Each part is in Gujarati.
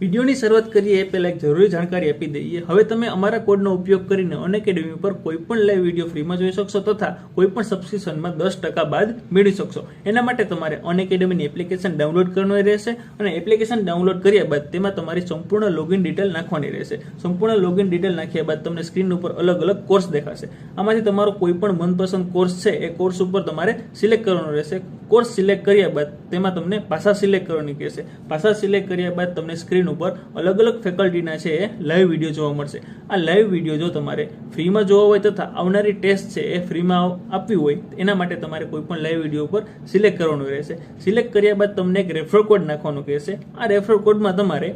વિડીયોની શરૂઆત કરીએ એ પહેલાં એક જરૂરી જાણકારી આપી દઈએ. હવે તમે અમારા કોડનો ઉપયોગ કરીને અનએકેડમી પર કોઈ પણ લાઈવ વિડીયો ફ્રીમાં જોઈ શકશો તથા કોઈ પણ સબસ્ક્રિપ્શનમાં 10% બાદ મેળવી શકશો. એના માટે તમારે અનએકેડમીની એપ્લિકેશન ડાઉનલોડ કરવાની રહેશે અને એપ્લિકેશન ડાઉનલોડ કર્યા બાદ તેમાં તમારી સંપૂર્ણ લોગિન ડિટેલ નાખવાની રહેશે. સંપૂર્ણ લોગિન ડિટેલ નાખ્યા બાદ તમને સ્ક્રીન ઉપર અલગ અલગ કોર્સ દેખાશે. આમાંથી તમારો કોઈ પણ મનપસંદ કોર્સ છે એ કોર્સ ઉપર તમારે સિલેક્ટ કરવાનો રહેશે. કોર્સ સિલેક્ટ કર્યા બાદ તેમાં તમને ભાષા સિલેક્ટ કરવાની કહેશે. ભાષા સિલેક્ટ કર્યા બાદ તમને સ્ક્રીન ઉપર અલગ અલગ ફેકલ્ટીના છે એ લાઈવ વિડીયો જોવા મળશે. આ લાઈવ વિડીયો જો તમારે ફ્રીમાં જોવા હોય તથા આવનારી ટેસ્ટ છે એ ફ્રીમાં આપવી હોય એના માટે તમારે કોઈ પણ લાઈવ વિડીયો ઉપર સિલેક્ટ કરવાનું રહેશે. સિલેક્ટ કર્યા બાદ તમને એક રેફરલ કોડ નાખવાનો કહેશે. આ રેફરલ કોડમાં તમારે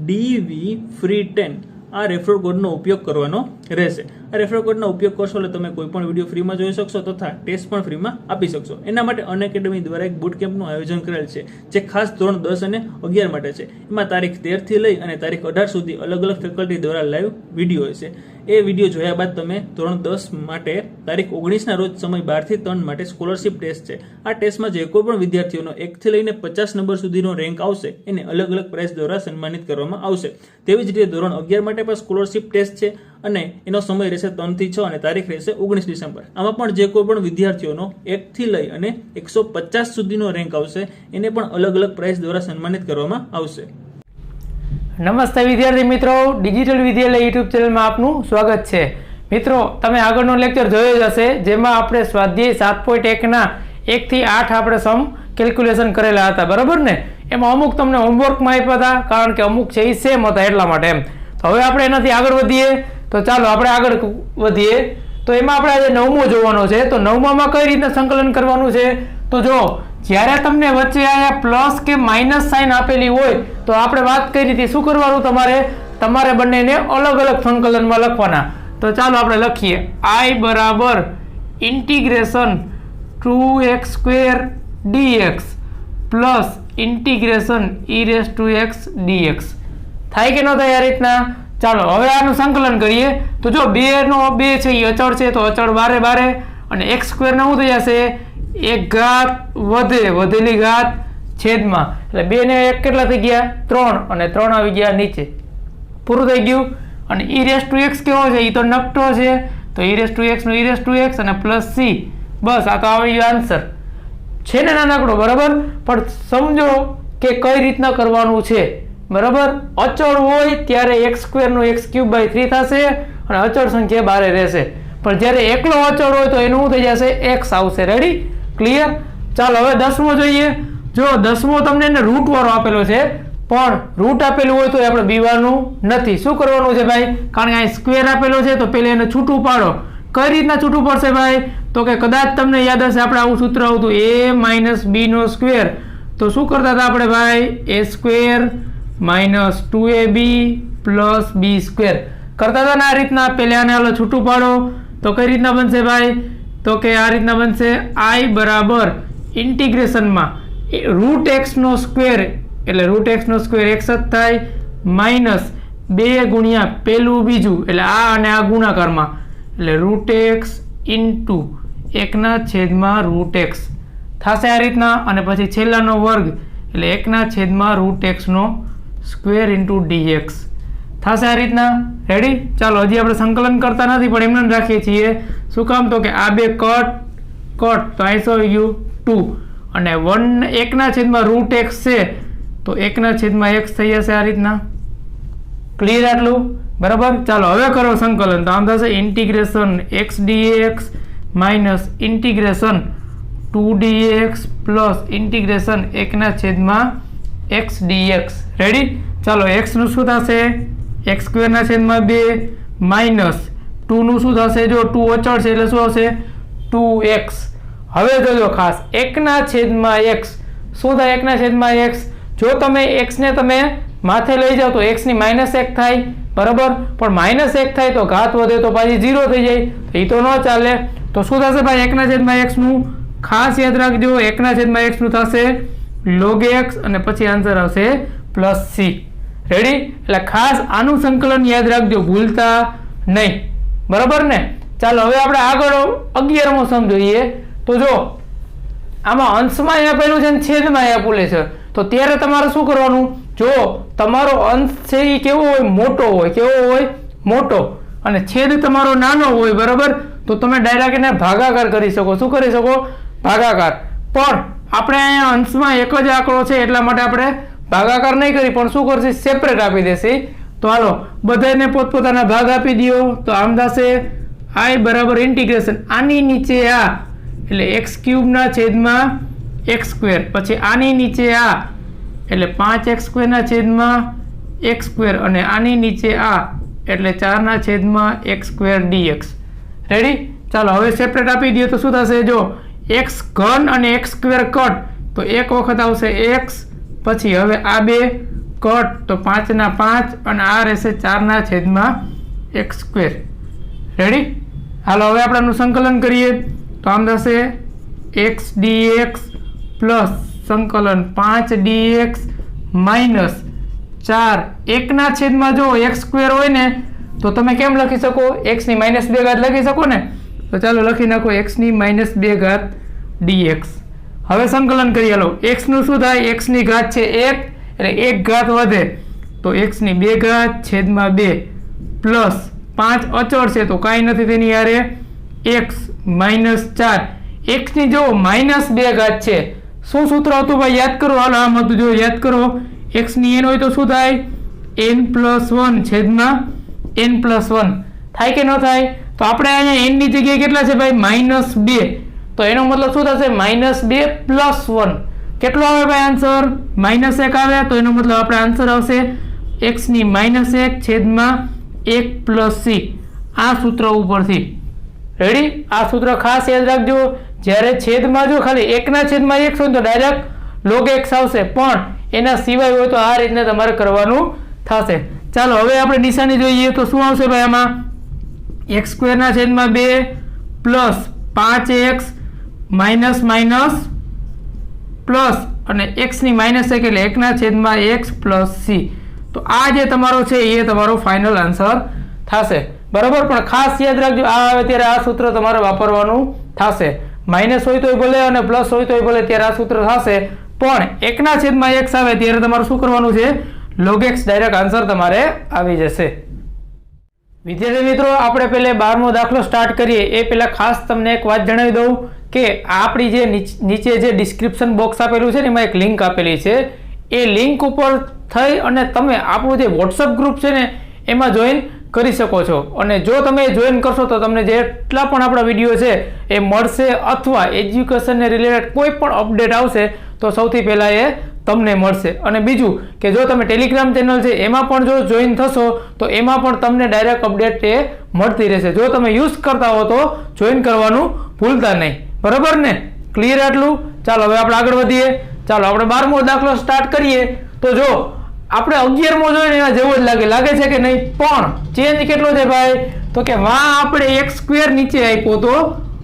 DV-FREE10 આ રેફરલ કોડનો ઉપયોગ કરવાનો રહેશે. આ રેફરલ કોડનો ઉપયોગ કરશો એટલે તમે કોઈ પણ વિડીયો ફ્રીમાં જોઈ શકશો તથા ટેસ્ટ પણ ફ્રીમાં આપી શકશો. એના માટે અનએકેડમી દ્વારા એક બુટ કેમ્પનું આયોજન કરેલ છે જે ખાસ ધોરણ 10 અને 11 માટે છે. એમાં તારીખ 13 થી લઈ અને તારીખ 18 સુધી અલગ અલગ ફેકલ્ટી દ્વારા લાઈવ વિડીયો હશે. એ વિડીયો જોયા બાદ તમે ધોરણ 10 માટે તારીખ 19ના રોજ સમય 12 થી 3 માટે સ્કોલરશિપ ટેસ્ટ છે. આ ટેસ્ટમાં જે કોઈ પણ વિદ્યાર્થીઓનો 1 થી લઈને 50 નંબર સુધીનો રેન્ક આવશે એને અલગ અલગ પ્રાઇઝ દ્વારા સન્માનિત કરવામાં આવશે. તેવી જ રીતે ધોરણ 11 માટે પણ સ્કોલરશિપ ટેસ્ટ છે અને એનો સમય રહેશે 3 થી 6 અને તારીખ રહેશે 19 ડિસેમ્બર. આમાં પણ જે કોઈ પણ વિદ્યાર્થીઓનો 1 થી લઈ અને 150 સુધીનો રેન્ક આવશે એને પણ અલગ અલગ પ્રાઇઝ દ્વારા સન્માનિત કરવામાં આવશે. નમસ્તે વિદ્યાર્થી મિત્રો, ડિજિટલ વિદ્યાલય યુટ્યુબ ચેનલમાં આપનું સ્વાગત છે. મિત્રો, તમે આગળનો લેક્ચર જોયો જ હશે જેમાં આપણે સ્વાધ્યાય 7.1ના 1 થી 8 આપણે સમ કેલ્ક્યુલેશન કરેલા હતા, બરાબર ને? એમાં અમુક તમને હોમવર્કમાં આપ્યા હતા કારણ કે અમુક છે એ સેમ હતા એટલા માટે એમ. તો હવે આપણે એનાથી આગળ વધીએ. તો ચાલો આપણે આગળ વધીએ. તો એમાં આપણે આજે 9મો જોવાનો છે. તો 9મામાં કઈ રીતના સંકલન કરવાનું છે? તો જો જ્યારે તમને વચ્ચે આયા પ્લસ કે માઇનસ સાઇન આપેલી હોય તો આપણે વાત કરી હતી શું કરવાનું, તમારે બંનેને અલગ અલગ સંકલનમાં લખવાના. તો ચાલો આપણે લખીએ. I બરાબર integration 2x² dx plus integration e⁻x dx. થાય કે ન થાય આ રીતના? ચાલો હવે આનું સંકલન કરીએ. તો જો 2 નો 2 છે એ અચળ છે તો અચળ બારે બારે અને x² ના શું થઈ જશે? 1 ઘાત વધેલી ઘાત છેદમાં, એટલે 2 ને 1 કેટલા થઈ ગયા? 3 અને 3 આવી ગયા નીચે. પૂરું થઈ ગયું. અને e⁻x કેવો છે? એ તો નકટો છે તો e⁻x નો e⁻x અને પ્લસ c. બસ આ તો આવી ગયો આન્સર. છે ને નાનકડો, બરાબર? પણ સમજો કે કઈ રીતના કરવાનું છે, બરાબર? અચળ હોય ત્યારે x² નો x³/3 થશે અને અચળ સંખ્યા બારે રહેશે. પણ જ્યારે એકલો અચળ હોય તો એનું શું થઈ જશે? x આવશે. રેડી? ક્લિયર? ચાલો હવે 10મો જોઈએ. જો 10મો તમને એને રૂટ વાળો આપેલો છે પણ રૂટ આપેલું હોય તો આપણે બીવાનું નથી. શું કરવાનું છે ભાઈ? કારણ કે અહીં સ્ક્વેર આપેલો છે તો પહેલા એને છૂટું પાડો. કઈ રીતના છૂટું પડશે ભાઈ? તો કે કદાચ તમને યાદ હશે આપણે આવું સૂત્ર આવતું a - b². તો શું કરતા હતા આપણે ભાઈ? a² - 2ab + b² કરતા હતા ને આ રીતના. પહેલા આને હાલો છૂટું પાડો તો કઈ રીતના બનશે ભાઈ? તો કે આ રીતના બનશે. I બરાબર ઇન્ટિગ્રેશનમાં √x² એટલે √x² x જ થાય માઇનસ 2 ગુણ્યા પેલું બીજું એટલે આ અને આ ગુણાકારમાં એટલે √x ઇન્ટુ 1/√x થશે આ રીતના. અને પછી છેલ્લાનો વર્ગ એટલે 1/√x² ઇન્ટુ dx થશે આ રીતના. રેડી? ચાલો હજી આપણે સંકલન કરતા નથી પણ એમને રાખીએ છીએ. શું કામ? તો કે આ બે કટ તો અહીં શું આવી ગયું? 2 અને 1/√x છે તો 1/x થઈ જશે આ રીતના. ક્લિયર આટલું? બરાબર? ચાલો હવે કરો સંકલન. તો આમ થશે integration x dx minus integration 2dx plus integration 1/x dx. Ready? ચાલો x નું શું થશે? x²/2 માઇનસ 2 નું શું થશે? જો 2 અચળ છે એટલે શું આવશે? 2x. હવે જોજો ખાસ 1/x શું થાય? 1/x જો તમે x ને તમે માથે લઈ જાઓ તો x ની -1 થાય, બરાબર? પણ -1 થાય તો ઘાત વધે તો પાછી 0 થઈ જાય. એ તો ન ચાલે. તો શું થશે ભાઈ? 1/x નું ખાસ યાદ રાખજો. 1/x નું થશે log x અને પછી આન્સર આવશે +c. રેડી? એટલે ખાસ આનું સંકલન યાદ રાખજો, ભૂલતા નહીં, બરાબર ને? ચાલો હવે આપણે આગળ 11મો સમ જોઈએ. તો જો આમાં અંશમાં આપેલું છે અને છેદમાં આપેલું છે તો ત્યારે તમારે શું કરવાનું? જો તમારો અંશ છે એ કેવો હોય, મોટો હોય. કેવો હોય? મોટો. અને છેદ તમારો નાનો હોય, બરાબર, તો તમે ડાયરેક્ટ એને ભાગાકાર કરી શકો. શું કરી શકો? ભાગાકાર. પણ આપણે અહીંયા અંશમાં એક જ આંકડો છે એટલા માટે આપણે ભાગાકાર નહીં કરી, પણ શું કરશે? સેપરેટ આપી દેશે. તો હાલો બધાને પોતપોતાના ભાગ આપી દો. તો આમ થશે I બરાબર ઇન્ટિગ્રેશન આની નીચે આ એટલે એક્સ ક્યુબના છેદમાં એક્સ સ્ક્વેર, પછી આની નીચે આ એટલે 5x સ્ક્વેરના છેદમાં એક્સ સ્ક્વેર, અને આની નીચે આ એટલે 4ના છેદમાં એક્સ સ્ક્વેર dx. રેડી? ચાલો હવે સેપરેટ આપી દઈએ તો શું થશે? જો એક્સ ઘન અને એક્સ સ્ક્વેર કટ, તો એક વખત આવશે એક્સ, પછી હવે આ બે કટ, તો 5ના 5, અને આ રહેશે 4ના છેદમાં એક્સ સ્ક્વેર. રેડી? હાલો હવે આપણે આનું સંકલન કરીએ તો આમ થશે એક્સ dx પ્લસ સંકલન 5 dx માઇનસ 4 1ના છેદમાં જો એક્સ સ્ક્વેર હોય ને તો તમે કેમ લખી શકો? x ની -2 ઘાત લખી શકો ને. તો ચાલો લખી નાખો x ની -2 ઘાત dx. હવે સંકલન કરીએ. હાલો x નું શું થાય? x ની ઘાત છે 1 એટલે 1 ઘાત વધે તો x ની 2 ઘાત છેદમાં 2 પ્લસ 5 અચળ છે તો કાંઈ નથી તેની યારે x માઇનસ 4. x ની જો -2 ઘાત છે. શું સૂત્ર હતું ભાઈ? યાદ કરો. હાલો આમ હતું, જો યાદ કરો. x ની n હોય તો શું થાય? n+1 છેદમાં n+1 થાય કે ન થાય? તો આપણે અહીંયા n ની જગ્યાએ કેટલા છે ભાઈ? -2. તો એનો મતલબ શું થશે? -2 + 1. કેટલો આવે ભાઈ આન્સર? -1 આવે. તો એનો મતલબ આપણે આન્સર આવશે x ની -1 છેદમાં 1 + c. આ સૂત્ર ઉપરથી. રેડી? આ સૂત્ર ખાસ યાદ રાખજો. જ્યારે છેદમાં જો ખાલી 1ના છેદમાં 1 હોય તો ડાયરેક્ટ log x આવશે, પણ એના સિવાય હોય તો આ રીતને તમારે કરવાનું થશે. ચાલો હવે આપણે નિશાની જોઈએ તો શું આવશે ભાઈ? આમાં x સ્ક્વેરના છેદમાં 2 plus 5x minus minus plus અને x ની -1 એટલે 1ના છેદમાં x પ્લસ c. તો આ જે તમારો છે એ તમારો ફાઇનલ આન્સર થશે. બરાબર? પણ ખાસ યાદ રાખજો, આ આવે ત્યારે આ સૂત્ર તમારે વાપરવાનું થશે. માઇનસ હોય તોય ભલે અને પ્લસ હોય તોય ભલે, ત્યારે આ સૂત્ર થશે. પણ 1ના છેદમાં x આવે ત્યારે તમારે શું કરવાનું છે? log x ડાયરેક્ટ આન્સર તમારે આવી જશે. વિદ્યાર્થી મિત્રો, આપણે પહેલે 12મો દાખલો સ્ટાર્ટ કરીએ એ પહેલા ખાસ તમને એક વાત જણાવી દઉં કે આપણી જે નીચે જે ડિસ્ક્રિપ્શન બોક્સ આપેલું છે ને એમાં એક લિંક આપેલી છે. એ લિંક ઉપર થઈ અને તમે આપણું જે વોટ્સઅપ ગ્રુપ છે ને એમાં જોઈન કરી શકો છો. અને જો તમે જોઈન કરશો તો તમને જેટલા પણ આપણા વિડીયો છે એ મળશે, અથવા એજ્યુકેશનને રિલેટેડ કોઈ પણ અપડેટ આવશે તો સૌથી પહેલાં એ તમને મળશે. અને બીજું કે જો તમે ટેલિગ્રામ ચેનલ છે એમાં પણ જો જોઈન થશો તો એમાં પણ તમને ડાયરેક્ટ અપડેટ એ મળતી રહેશે. જો તમે યુઝ કરતા હો તો જોઈન કરવાનું ભૂલતા નહીં. બરાબર ને? ક્લિયર આટલું? ચાલો હવે આપણે આગળ વધીએ. ચાલો આપણે 12મો દાખલો સ્ટાર્ટ કરીએ. તો જો આપણે 11મો જોઈને એના જેવો જ લાગે છે કે નહીં? પણ ચેન્જ કેટલો છે ભાઈ? તો કે વાં આપણે x સ્ક્વેર નીચે આપ્યો તો,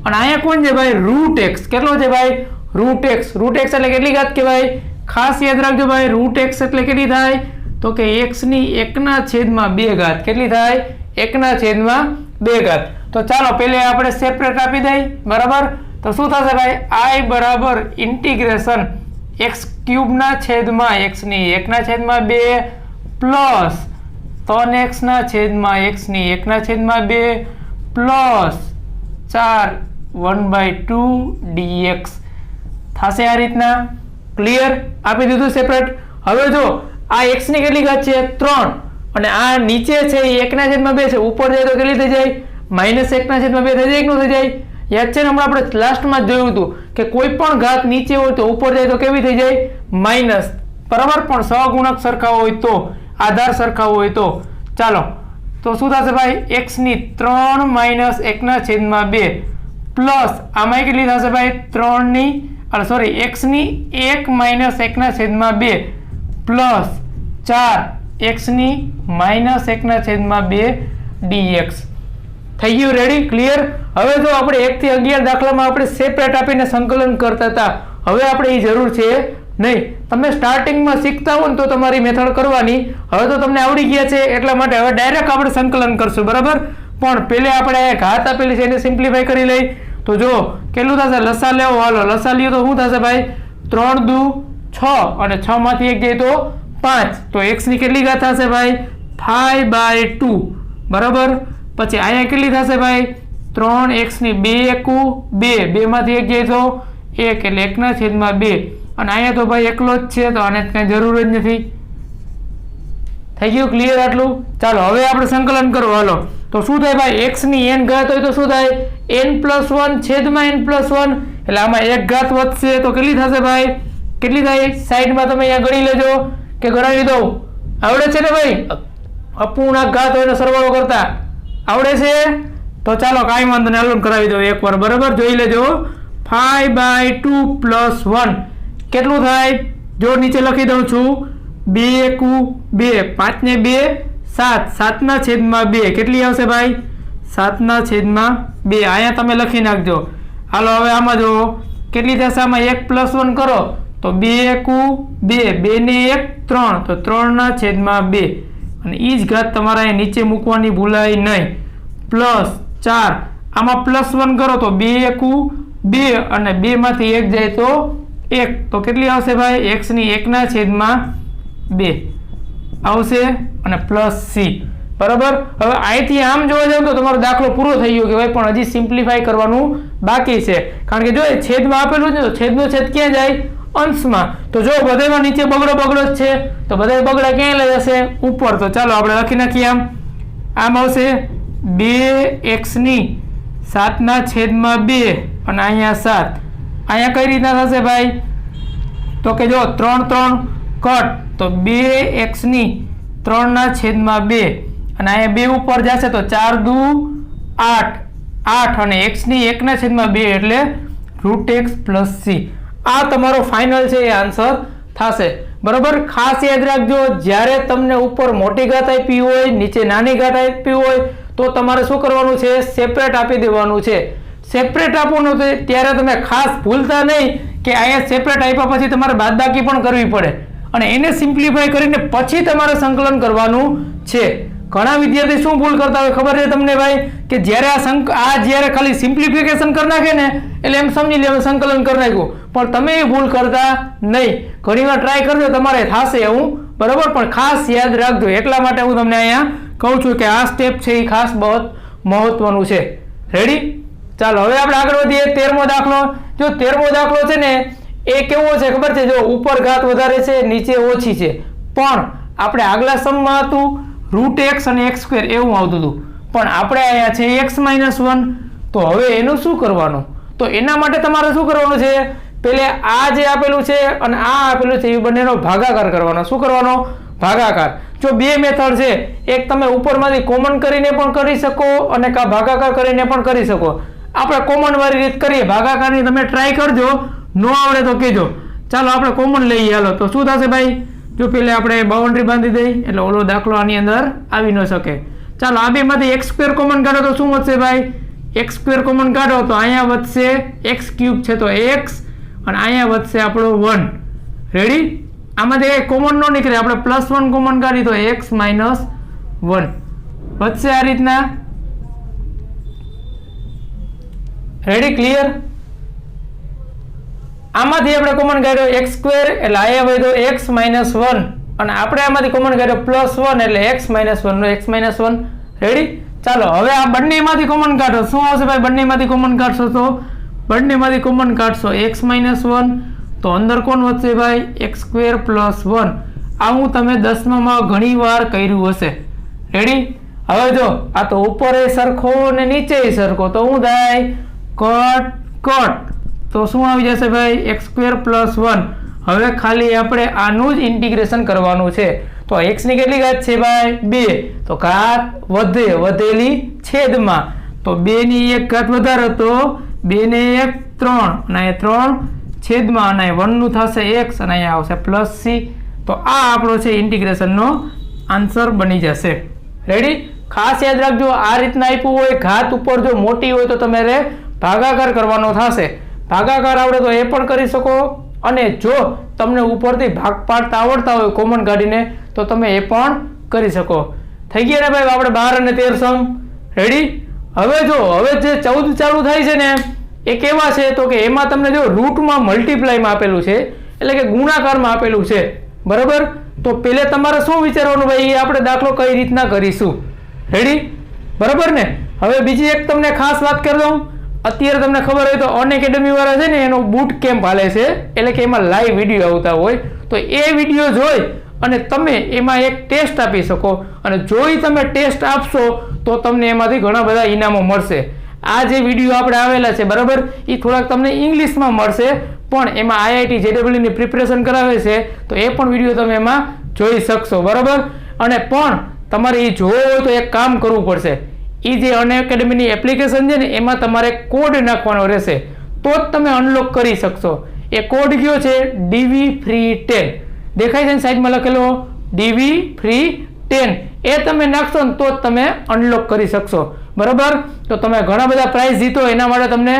અને અહીંયા કોણ છે ભાઈ? √x. કેટલો છે ભાઈ? √x. √x એટલે કેટલી ઘાત કહેવાય? ખાસ યાદ રાખજો ભાઈ, √x એટલે કેટલી થાય? તો કે x ની 1ના છેદમાં 2 ઘાત. કેટલી થાય? 1ના છેદમાં 2 ઘાત. તો ચાલો પહેલે આપણે સેપરેટ આપી દઈએ. બરાબર? તો શું થશે ભાઈ? I બરાબર ઇન્ટિગ્રેશન x ક્યુબના છેદમાં x ની 1ના છેદમાં 2 પ્લસ 3x ના છેદમાં x ની 1ના છેદમાં 2 પ્લસ 4 1/2 dx થશે. આ રીતના ક્લિયર? આપી દીધું સેપરેટ. હવે જો આ x ની કેટલી ઘાત છે? 3, અને આ નીચે છે એ 1ના છેદમાં 2 છે. ઉપર જાય તો કેટલી થઈ જાય? -1ના છેદમાં 2 થઈ જાય કે ન થઈ જાય? યાદ છે ને? હમણાં આપણે લાસ્ટમાં જ જોયું હતું કે કોઈ પણ ઘાત નીચે હોય તો ઉપર જાય તો કેવી થઈ જાય? માઇનસ. બરાબર? પણ સહગુણક સરખા હોય તો, આધાર સરખા હોય તો. ચાલો તો શું થશે ભાઈ? x ની 3 માઇનસ 1ના છેદમાં 2 પ્લસ આમાં કેટલી થશે ભાઈ? 3 ની સોરી x ની 1 માઇનસ 1ના છેદમાં 2 પ્લસ 4 x ની -1ના છેદમાં 2 dx. થઈ ગયું? રેડી? ક્લિયર? હવે જો આપણે 1 થી 11 દાખલામાં આપણે સેપરેટ આપીને સંકલન કરતા હતા, હવે આપણે એ જરૂર છે નહીં. તમે સ્ટાર્ટિંગમાં શીખતા હો ને તો તમારી મેથડ કરવાની. હવે તો તમને આવડી ગયા છે એટલા માટે હવે ડાયરેક્ટ આપણે સંકલન કરશું. બરાબર? પણ પહેલે આપણે ઘાત આપેલી છે એને સિમ્પ્લિફાઈ કરી લઈ. તો જો કેટલું થશે? લસા લેવો. હાલો લસા લ્યો તો શું થશે ભાઈ? 3 દુ 6, અને 6 માંથી 1 જાય તો 5 તો x ની કેટલી ઘાત થશે ભાઈ 5/2 બરાબર. પછી અહીંયા કેટલી થશે ભાઈ 3x ની 2 એકુ 2 2 માંથી 1 જાય તો 1 એટલે 1/2 અને અહીંયા તો ભાઈ એકલો જ છે તો આને કઈ જરૂર જ નથી. થઈ ગયું ક્લિયર આટલું. ચાલો હવે આપણે સંકલન કરો હાલો. તો શું થાય ભાઈ x ની n ઘાત હોય તો શું થાય n+1 છેદમાં n+1 એટલે આમાં એક ઘાત વધશે તો કેટલી થશે ભાઈ કેટલી થાય સાઈડમાં તમે અહીંયા ગણી લેજો કે ગણાવી દઉં આવડે છે ને ભાઈ અપૂર્ણાંક ઘાત હોય સરવાળો કરતા આવડે છે તો ચાલો કાંઈ વાંધો નહીં હાલો કરાવી દો એકવાર બરાબર. જોઈ લેજો 5/2 + 1 કેટલું થાય જો નીચે લખી દઉં છું 2 એકુ 2 5 ને 2 7 7/2 કેટલી આવશે ભાઈ 7/2 અહીંયા તમે લખી નાખજો. હાલો હવે આમાં જો કેટલી થશે આમાં 1 + 1 કરો તો 2 એકુ 2 2 ને 1 3 તો 3/2 અને એ જ ઘાત તમારે અહીં નીચે મૂકવાની ભૂલાય નહીં. +4 આમાં +1 કરો તો 2 એકુ 2 અને 2 માંથી 1 જાય તો 1 તો કેટલી આવશે ભાઈ x ની 1/2 આવશે અને +c બરાબર. હવે અહીંથી આમ જોવા જાવ તો તમારો દાખલો પૂરો થઈ ગયો કે ભાઈ પણ હજી સિમ્પ્લિફાય કરવાનું બાકી છે કારણ કે જો એ છેદમાં આપેલું છે તો છેદનો છેદ ક્યાં જાય અંશમાં. તો જો બધામાં નીચે બગડો જ છે તો બધા બગડા ક્યાં લઈ જશે ઉપર. તો ચાલો આપણે લખી નાખીએ આમ આવશે 2x ની 7/2 અને અહીંયા 7 અહીંયા કઈ રીતના થશે ભાઈ તો કે જો 3 3 કટ તો 2x ની 3/2 અને અહીંયા 2 ઉપર જશે તો 4 દુ 8 8 અને x ની 1/2 એટલે √x + c. આ તમારો ફાઇનલ છે એ આન્સર થશે બરાબર. ખાસ યાદ રાખજો જ્યારે તમને ઉપર મોટી ઘાત આપી હોય નીચે નાની ઘાત આપી હોય તો તમારે શું કરવાનું છે સેપરેટ આપી દેવાનું છે. સેપરેટ આપવાનું છે ત્યારે તમે ખાસ ભૂલતા નહીં કે અહીંયા સેપરેટ આપ્યા પછી તમારે બાદબાકી પણ કરવી પડે અને એને સિમ્પ્લિફાય કરીને પછી તમારે સંકલન કરવાનું છે. ઘણા વિદ્યાર્થી શું ભૂલ કરતા હોય ખબર છે તમને ભાઈ કે જ્યારે આ જ્યારે ખાલી સિમ્પ્લિફિકેશન કરી નાખે ને એટલે એમ સમજી લે સંકલન કરી નાખ્યું પણ તમે એ ભૂલ કરતા નહીં. ઘણીવાર ટ્રાય કરજો તમારે થશે એવું બરાબર પણ ખાસ યાદ રાખજો એટલા માટે હું તમને અહીંયા કહું છું કે આ સ્ટેપ છે એ ખાસ બહુ મહત્વનું છે. રેડી ચાલો હવે આપણે આગળ વધીએ. 13મો દાખલો. જો 13મો દાખલો છે ને એ કેવો છે ખબર છે જો ઉપર ઘાત વધારે છે નીચે ઓછી છે પણ આપણે આગલા સમમાં હતું √x અને x² એવું આવતું હતું પણ આપણે અહીંયા છે x - 1 તો હવે એનું શું કરવાનું તો એના માટે તમારે શું કરવાનું છે પેલે આ જે આપેલું છે અને આ આપેલું છે એ બંનેનો ભાગાકાર કરવાનો. શું કરવાનો ભાગાકાર. જો બે મેથડ છે એક તમે ઉપરમાંથી કોમન કરીને પણ કરી શકો અને કા ભાગાકાર કરીને પણ કરી શકો. આપણે કોમન વાળી રીત કરીએ ભાગાકારની તમે ટ્રાય કરજો નો આવડે તો કહેજો. ચાલો આપણે કોમન લઈએ હાલો તો શું થશે ભાઈ જો પેલે આપણે બાઉન્ડ્રી બાંધી દઈ એટલે ઓલો દાખલો આની અંદર આવી ન શકે. ચાલો આ બેમાંથી x² કોમન કાઢો તો શું વધશે ભાઈ x² કોમન કાઢો તો અહીંયા વધશે x³ છે તો x અને અહીંયા વધશે આપણો 1. રેડી આમાંથી કોમન ન નીકળે આપણે +1 કોમન કાઢી તો x - 1 વધશે આ રીતના. Ready clear. આમાંથી આપણે કોમન કાઢ્યો x² એટલે અહીંયા વધ્યો x - 1 અને આપણે આમાંથી કોમન કાઢ્યો +1 એટલે x - 1 નો x - 1. રેડી ચાલો હવે આ બંનેમાંથી કોમન કાઢો શું આવશે ભાઈ બંનેમાંથી કોમન કાઢશો તો બંનેમાંથી કોમન કાઢશો x - 1 તો અંદર કોણ વધશે ભાઈ x² + 1. આ હું તમે 10માં ઘણી વાર કર્યું હશે. રેડી હવે જો આ તો ઉપર એ સરખો અને નીચે સરખો તો શું થાય કટ કટ તો શું આવી જશે ભાઈ x² + 1. હવે ખાલી આપણે આનું જ ઇન્ટિગ્રેશન કરવાનું છે તો x ની કેટલી ઘાત છે ભાઈ 2 તો ઘાત વધેલી છેદમાં તો 2 ની 1 ઘાત વધારે તો 2 ને 1 3 અને 3 છેદમાં અને 1 નું થશે x અને અહીંયા આવશે +c. તો આ આપણો છે ઇન્ટિગ્રેશનનો આન્સર બની જશે. રેડી ખાસ યાદ રાખજો આ રીતના આપ્યું હોય ઘાત ઉપર જો મોટી હોય તો તમારે ભાગાકાર કરવાનો થશે. ભાગાકાર આવડે તો એ પણ કરી શકો અને જો તમને ઉપરથી ભાગ પાડતા આવડતા હોય કોમન કાઢીને તો તમે એ પણ કરી શકો. થઈ ગયા ને ભાઈ આપણે 12 અને 13 સમ. રેડી હવે જો હવે જે 14 ચાલુ થાય છે ને એ કેવા છે તો કે એમાં તમને જો રૂટમાં મલ્ટીપ્લાયમાં આપેલું છે એટલે કે ગુણાકારમાં આપેલું છે. બરાબર. તો પહેલે તમારે શું વિચારવાનું ભાઈ, આપણે દાખલો કઈ રીતના કરીશું. રેડી, બરાબર ને. હવે બીજી એક તમને ખાસ વાત કરી દઉં. અત્યારે તમને ખબર હોય તો અનએકેડમી વાળા છે ને એનો બૂટ કેમ્પ હાલે છે, એટલે કે એમાં લાઈવ વિડીયો આવતા હોય. તો એ વિડીયો જોઈ અને તમે એમાં એક ટેસ્ટ આપી શકો, અને જોઈ તમે ટેસ્ટ આપશો તો તમને એમાંથી ઘણા બધા ઇનામો મળશે. આ જે વિડીયો આપણે આવેલા છે બરાબર, એ થોડાક તમને ઇંગ્લિશમાં મળશે, પણ એમાં IIT JEE ની પ્રિપરેશન કરાવે છે, તો એ પણ વિડીયો તમે એમાં જોઈ શકશો. બરાબર. અને પણ તમારે એ જોવો હોય તો એક કામ કરવું પડશે. એ જે અનએકેડમીની એપ્લિકેશન છે ને એમાં તમારે કોડ નાખવાનો રહેશે, તો જ તમે અનલોક કરી શકશો. એ કોડ કયો છે? DV-FREE10. દેખાય છે ને સાઈડમાં લખેલો DV-FREE10. એ તમે નાખશો ને તો જ તમે અનલોક કરી શકશો. બરાબર. તો તમે ઘણા બધા પ્રાઇઝ જીતો, એના માટે તમને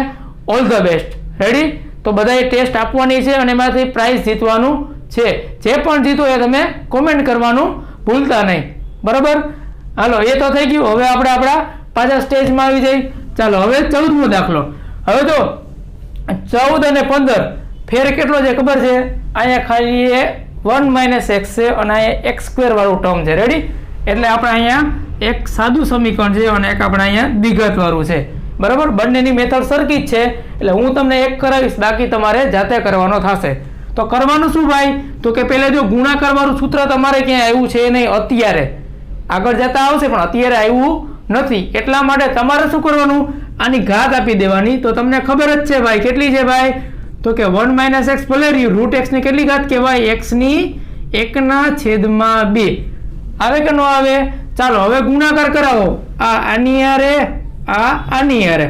ઓલ ધ બેસ્ટ. રેડી. તો બધાએ ટેસ્ટ આપવાની છે અને એમાંથી પ્રાઇઝ જીતવાનું છે. જે પણ જીતો એ તમે કોમેન્ટ કરવાનું ભૂલતા નહીં. બરાબર. હાલો, એ તો થઈ ગયું. હવે આપણે આપણા પાછા સ્ટેજમાં આવી જઈએ. ચાલો હવે 14મો દાખલો. હવે જો 14 અને 15 ફેર કેટલો છે ખબર છે? અહીંયા ખાલી 1 - x છે અને અહીંયા x² વાળું ટર્મ છે. રેડી. એટલે આપણે અહીંયા એક સાદું સમીકરણ છે અને એક આપણે અહીંયા દ્વિઘાત વાળું છે. બરાબર. બંનેની મેથડ સરખી જ છે, એટલે હું તમને એક કરાવીશ, બાકી તમારે જાતે કરવાનો થશે. તો કરવાનું શું ભાઈ? તો કે પહેલા જો ગુણાકાર વાળું સૂત્ર તમારે ક્યાંય આવ્યું છે નહીં અત્યારે, આગળ જતા આવશે પણ અત્યારે આવ્યું નથી. એટલા માટે તમારે શું કરવાનું? આની ઘાત આપી દેવાની. તો તમને ખબર જ છે ભાઈ, કેટલી છે ભાઈ? તો કે 1 - x ભલે રહ્યું, રૂટ x ની કેટલી ઘાત કહેવાય? x ની 1/2 આવે કે ન આવે? ચાલો હવે ગુણાકાર કરાવો. આની હારે આની હારે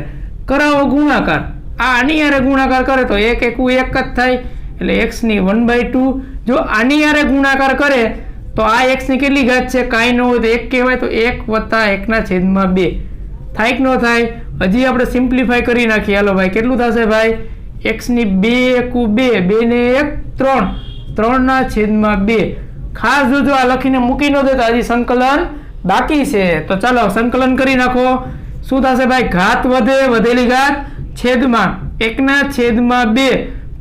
કરાવો ગુણાકાર. આની હારે ગુણાકાર કરે તો 1 × 1 જ થાય, એટલે x ની 1/2. જો આની હારે ગુણાકાર કરે તો આ x ની કેટલી ઘાત છે? કાંઈ ન હોય તો 1 કહેવાય, તો 1 + 1/2 થાય કે ન થાય? હજી આપણે સિમ્પ્લિફાય કરી નાખીએ. હાલો ભાઈ, કેટલું થશે ભાઈ? x ની 2 × 2, 2 ને 1 3, 3/2. ખાસ જોજો, આ લખીને મૂકી ન દે તો હજી સંકલન બાકી છે. તો ચાલો સંકલન કરી નાખો. શું થશે ભાઈ? ઘાત વધે, વધેલી ઘાત છેદમાં 1/2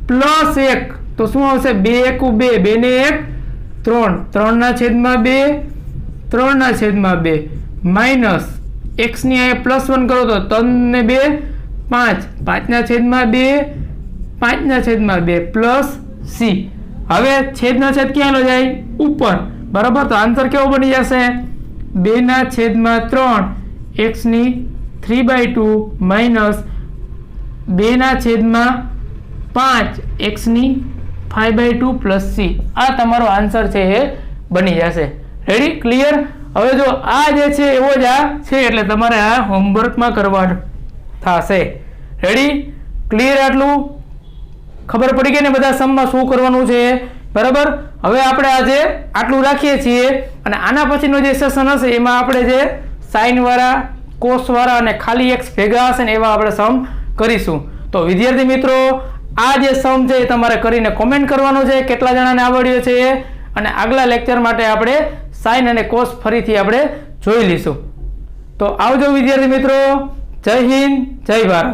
પ્લસ 1, તો શું આવશે? 2 × 2, 2 ને 1 3, 3/2, 3/2 માઇનસ x ની અહીંયા +1 કરો તો 3 ને 2 5, 5/2, 5/2 પ્લસ c. હવે છેદનો છેદ ક્યાં લો જાય? ઉપર. બરાબર. તો આન્સર કેવો બની જશે? 2/3 x ની 3/2 માઇનસ 2/5 x ની 5/2 પ્લસ c. આ તમારો આન્સર છે એ બની જશે. Ready, clear. હવે જો આ જે છે એવો જ આ છે, એટલે તમારે આ હોમવર્કમાં કરવાનું થશે. Ready, clear. આટલું ખબર પડી ગઈ ને બધા સમમાં શું કરવાનું છે? બરાબર. હવે આપણે આજે આટલું રાખીએ છીએ, અને આના પછીનો જે સેશન હશે એમાં આપણે જે સાઇન વાળા, કોસ વાળા અને ખાલી એક્સ ભેગા હશે ને એવા આપણે સમ કરીશું. તો વિદ્યાર્થી મિત્રો, આ જે સમ છે એ તમારે કરીને કોમેન્ટ કરવાનો છે કેટલા જણાને આવડ્યો છે એ, અને આગલા લેક્ચર માટે આપણે સાઇન અને કોસ ફરીથી આપણે જોઈ લઈશું. તો આવજો વિદ્યાર્થી મિત્રો. જય હિન્દ, જય ભારત.